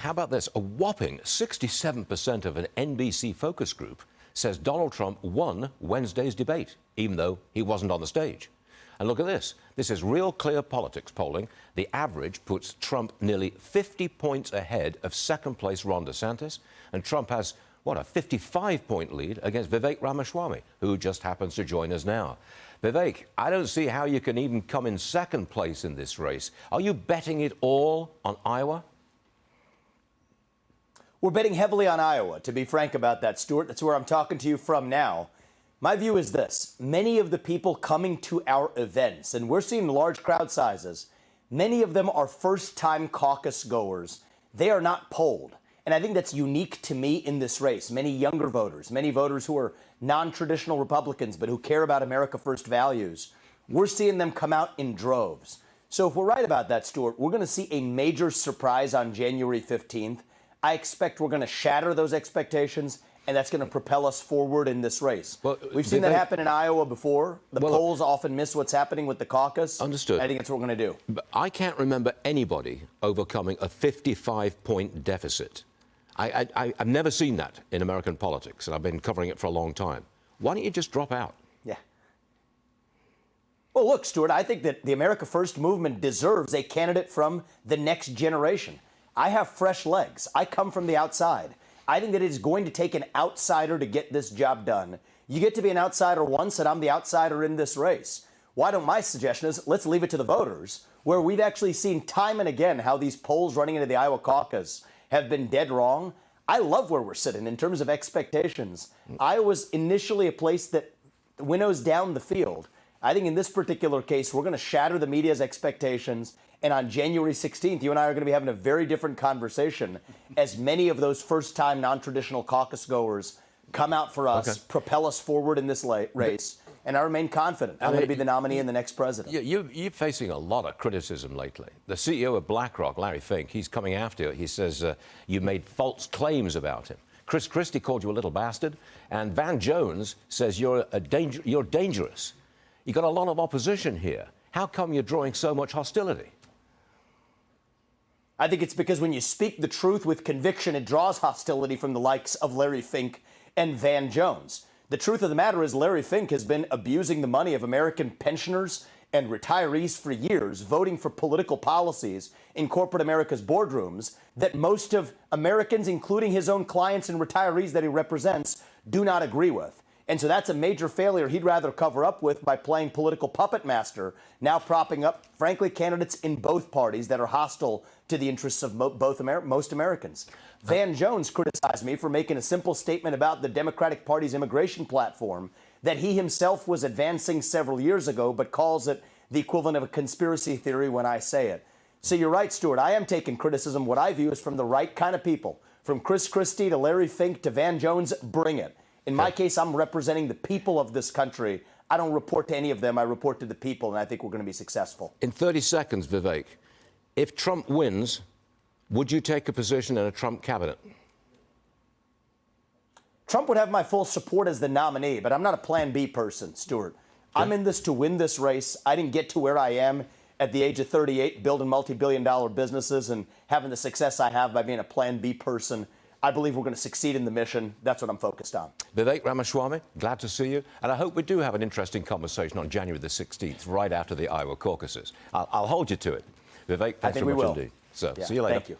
How about this? A whopping 67% of an NBC focus group says Donald Trump won Wednesday's debate, even though he wasn't on the stage. And look at this. This is Real Clear Politics polling. The average puts Trump nearly 50 points ahead of second-place Ron DeSantis. And Trump has, what, a 55-point lead against Vivek Ramaswamy, who just happens to join us now. Vivek, I don't see how you can even come in second place in this race. Are you betting it all on Iowa? We're betting heavily on Iowa, to be frank about that, Stuart. That's where I'm talking to you from now. My view is this. Many of the people coming to our events, and we're seeing large crowd sizes, many of them are first-time caucus goers. They are not polled. And I think that's unique to me in this race. Many younger voters, many voters who are non-traditional Republicans, but who care about America First values, we're seeing them come out in droves. So if we're right about that, Stuart, we're going to see a major surprise on January 15th. I expect we're going to shatter those expectations, and that's going to propel us forward in this race. Well, we've seen that happen in Iowa before. The polls often miss what's happening with the caucus. Understood. I think that's what we're going to do. But I can't remember anybody overcoming a 55-point deficit. I've never seen that in American politics, and I've been covering it for a long time. Why don't you just drop out? Yeah. Well, look, Stuart, I think that the America First movement deserves a candidate from the next generation. I have fresh legs. I come from the outside. I think that it is going to take an outsider to get this job done. You get to be an outsider once, and I'm the outsider in this race. Why don't my suggestion is let's leave it to the voters, where we've actually seen time and again how these polls running into the Iowa caucus have been dead wrong. I love where we're sitting in terms of expectations. Iowa's initially a place that winnows down the field. I think in this particular case, we're going to shatter the media's expectations. And on January 16th, you and I are going to be having a very different conversation as many of those first-time non-traditional caucus goers come out for us, propel us forward in this race. And I remain confident I'm going to be the nominee and the next president. You're facing a lot of criticism lately. The CEO of Blackrock, Larry Fink, he's coming after you. He says you made false claims about him. Chris Christie called you a little bastard. And Van Jones says you're dangerous. You've got a lot of opposition here. How come you're drawing so much hostility? I think it's because when you speak the truth with conviction, it draws hostility from the likes of Larry Fink and Van Jones. The truth of the matter is Larry Fink has been abusing the money of American pensioners and retirees for years, voting for political policies in corporate America's boardrooms that most of Americans, including his own clients and retirees that he represents, do not agree with. And so that's a major failure he'd rather cover up with by playing political puppet master, now propping up, frankly, candidates in both parties that are hostile to the interests of most Americans. Van Jones criticized me for making a simple statement about the Democratic Party's immigration platform that he himself was advancing several years ago, but calls it the equivalent of a conspiracy theory when I say it. So you're right, Stuart. I am taking criticism, what I view is from the right kind of people. From Chris Christie to Larry Fink to Van Jones, bring it. In my case, I'm representing the people of this country. I don't report to any of them. I report to the people, and I think we're going to be successful. In 30 seconds, Vivek, if Trump wins, would you take a position in a Trump cabinet? Trump would have my full support as the nominee, but I'm not a Plan B person, Stuart. I'm in this to win this race. I didn't get to where I am at the age of 38, building multi-billion-dollar businesses and having the success I have by being a Plan B person. I believe we're going to succeed in the mission. That's what I'm focused on. Vivek Ramaswamy, glad to see you. And I hope we do have an interesting conversation on January the 16th, right after the Iowa caucuses. I'll hold you to it. Vivek, thanks so much indeed. So, see you later. Thank you.